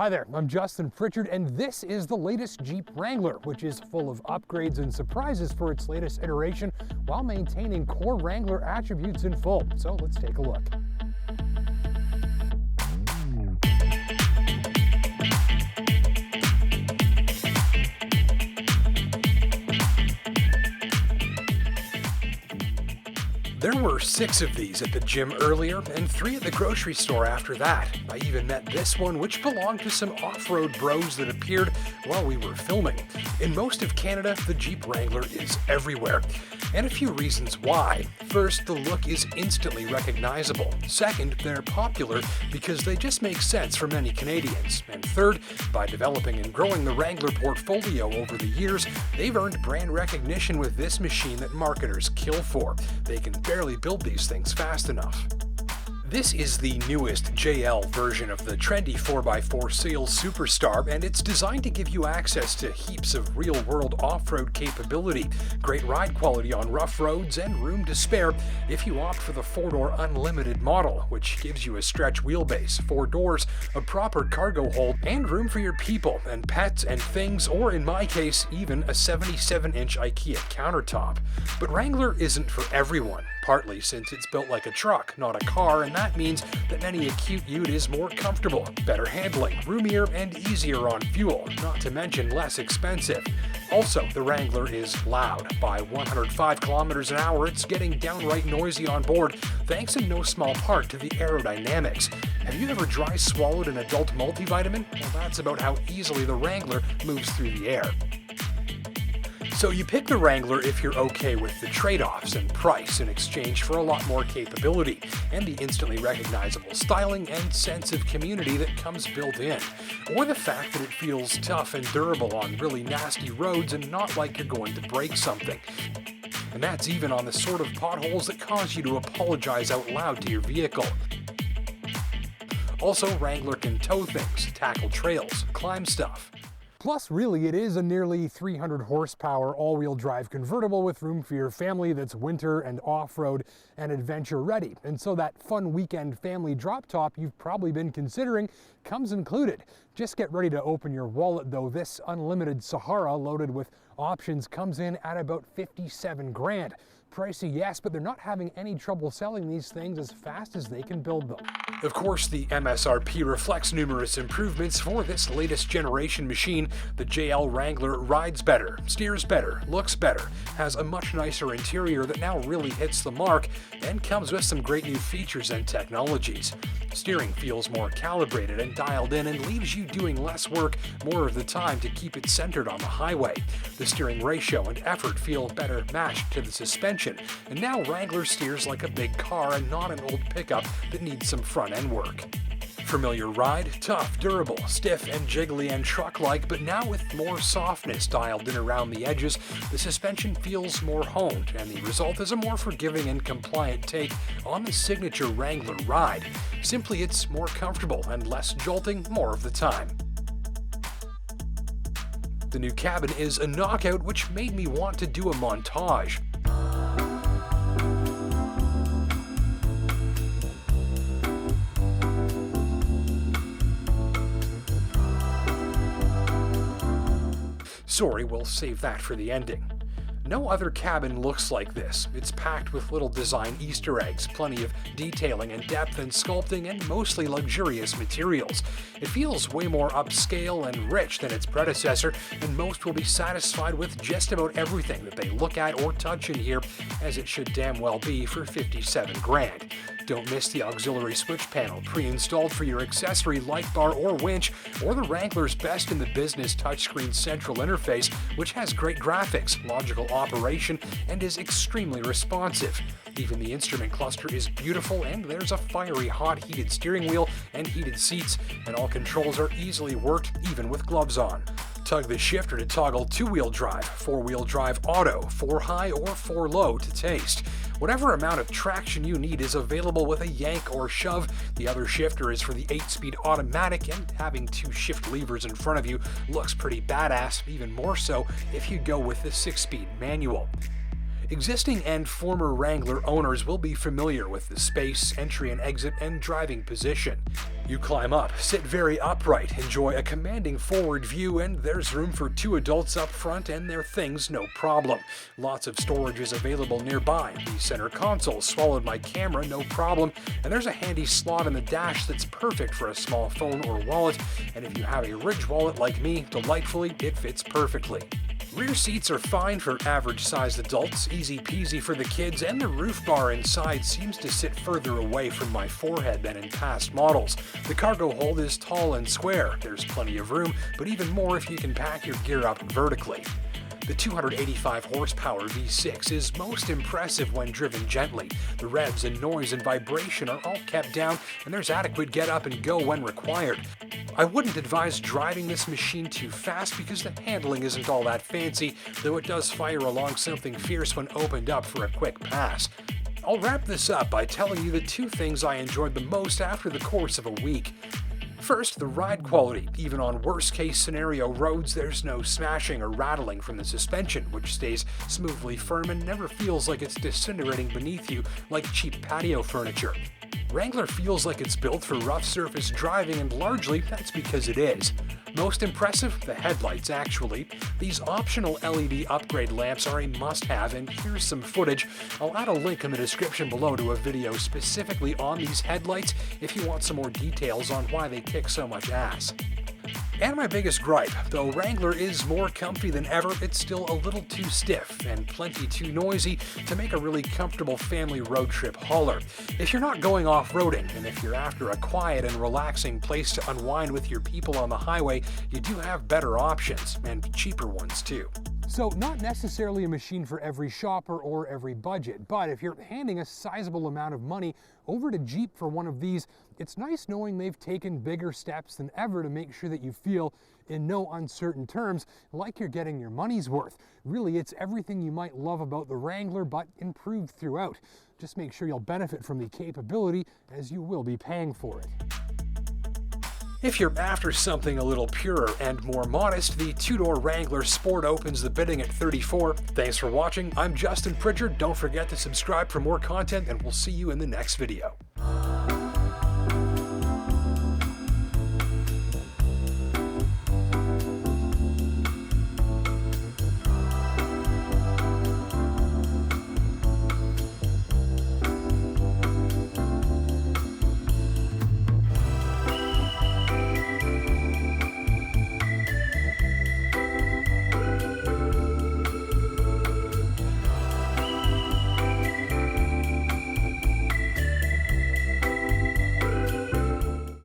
Hi there, I'm Justin Pritchard, and this is the latest Jeep Wrangler, which is full of upgrades and surprises for its latest iteration while maintaining core Wrangler attributes in full. So let's take a look. There were 6 of these at the gym earlier and 3 at the grocery store after that. I even met this one, which belonged to some off-road bros that appeared while we were filming. In most of Canada, the Jeep Wrangler is everywhere. And a few reasons why. First, the look is instantly recognizable. Second, they're popular because they just make sense for many Canadians. And third, by developing and growing the Wrangler portfolio over the years, they've earned brand recognition with this machine that marketers kill for. They can barely build these things fast enough. This is the newest JL version of the trendy 4x4 sales superstar, and it's designed to give you access to heaps of real-world off-road capability, great ride quality on rough roads, and room to spare if you opt for the 4-door Unlimited model, which gives you a stretch wheelbase, 4 doors, a proper cargo hold, and room for your people and pets and things, or in my case, even a 77-inch IKEA countertop. But Wrangler isn't for everyone, partly since it's built like a truck, not a car, and that means that any acute ute is more comfortable, better handling, roomier, and easier on fuel, not to mention less expensive. Also, the Wrangler is loud. By 105 kilometers an hour, it's getting downright noisy on board, thanks in no small part to the aerodynamics. Have you ever dry swallowed an adult multivitamin? Well, that's about how easily the Wrangler moves through the air. So you pick the Wrangler if you're okay with the trade-offs and price in exchange for a lot more capability and the instantly recognizable styling and sense of community that comes built in, or the fact that it feels tough and durable on really nasty roads and not like you're going to break something. And that's even on the sort of potholes that cause you to apologize out loud to your vehicle. Also, Wrangler can tow things, tackle trails, climb stuff. Plus, really, it is a nearly 300 horsepower all-wheel drive convertible with room for your family that's winter and off-road and adventure ready. And so that fun weekend family drop top you've probably been considering comes included. Just get ready to open your wallet though. This Unlimited Sahara loaded with options comes in at about 57 grand. Pricey, yes, but they're not having any trouble selling these things as fast as they can build them. Of course, the MSRP reflects numerous improvements for this latest generation machine. The JL Wrangler rides better, steers better, looks better, has a much nicer interior that now really hits the mark, and comes with some great new features and technologies. Steering feels more calibrated and dialed in and leaves you doing less work more of the time to keep it centered on the highway. The steering ratio and effort feel better matched to the suspension, and now Wrangler steers like a big car and not an old pickup that needs some front-end work. Familiar ride, tough, durable, stiff and jiggly and truck-like, but now with more softness dialed in around the edges, the suspension feels more honed, and the result is a more forgiving and compliant take on the signature Wrangler ride. Simply, it's more comfortable and less jolting more of the time. The new cabin is a knockout, which made me want to do a montage. Sorry, we'll save that for the ending. No other cabin looks like this. It's packed with little design Easter eggs, plenty of detailing and depth and sculpting, and mostly luxurious materials. It feels way more upscale and rich than its predecessor, and most will be satisfied with just about everything that they look at or touch in here, as it should damn well be for 57 grand. Don't miss the auxiliary switch panel pre-installed for your accessory light bar or winch, or the Wrangler's best in the business touchscreen central interface, which has great graphics, logical operation, and is extremely responsive. Even the instrument cluster is beautiful, and there's a fiery hot heated steering wheel and heated seats, and all controls are easily worked even with gloves on. Tug the shifter to toggle 2-wheel drive, 4-wheel drive auto, 4 high or 4 low to taste. Whatever amount of traction you need is available with a yank or shove. The other shifter is for the 8-speed automatic, and having 2 shift levers in front of you looks pretty badass, even more so if you go with the 6-speed manual. Existing and former Wrangler owners will be familiar with the space, entry and exit, and driving position. You climb up, sit very upright, enjoy a commanding forward view, and there's room for 2 adults up front and their things no problem. Lots of storage is available nearby. The center console swallowed my camera no problem, and there's a handy slot in the dash that's perfect for a small phone or wallet, and if you have a Ridge wallet like me, delightfully, it fits perfectly. Rear seats are fine for average-sized adults, easy peasy for the kids, and the roof bar inside seems to sit further away from my forehead than in past models. The cargo hold is tall and square, there's plenty of room, but even more if you can pack your gear up vertically. The 285 horsepower V6 is most impressive when driven gently. The revs and noise and vibration are all kept down, and there's adequate get up and go when required. I wouldn't advise driving this machine too fast because the handling isn't all that fancy, though it does fire along something fierce when opened up for a quick pass. I'll wrap this up by telling you the 2 things I enjoyed the most after the course of a week. First, the ride quality. Even on worst-case scenario roads, there's no smashing or rattling from the suspension, which stays smoothly firm and never feels like it's disintegrating beneath you like cheap patio furniture. Wrangler feels like it's built for rough surface driving, and largely that's because it is. Most impressive, the headlights actually. These optional LED upgrade lamps are a must-have, and here's some footage. I'll add a link in the description below to a video specifically on these headlights if you want some more details on why they kick so much ass. And my biggest gripe, though Wrangler is more comfy than ever, it's still a little too stiff and plenty too noisy to make a really comfortable family road trip hauler. If you're not going off-roading, and if you're after a quiet and relaxing place to unwind with your people on the highway, you do have better options, and cheaper ones too. So not necessarily a machine for every shopper or every budget, but if you're handing a sizable amount of money over to Jeep for one of these, it's nice knowing they've taken bigger steps than ever to make sure that you feel, in no uncertain terms, like you're getting your money's worth. Really, it's everything you might love about the Wrangler, but improved throughout. Just make sure you'll benefit from the capability, as you will be paying for it. If you're after something a little purer and more modest, the 2-door Wrangler Sport opens the bidding at $34,000. Thanks for watching. I'm Justin Pritchard. Don't forget to subscribe for more content, and we'll see you in the next video.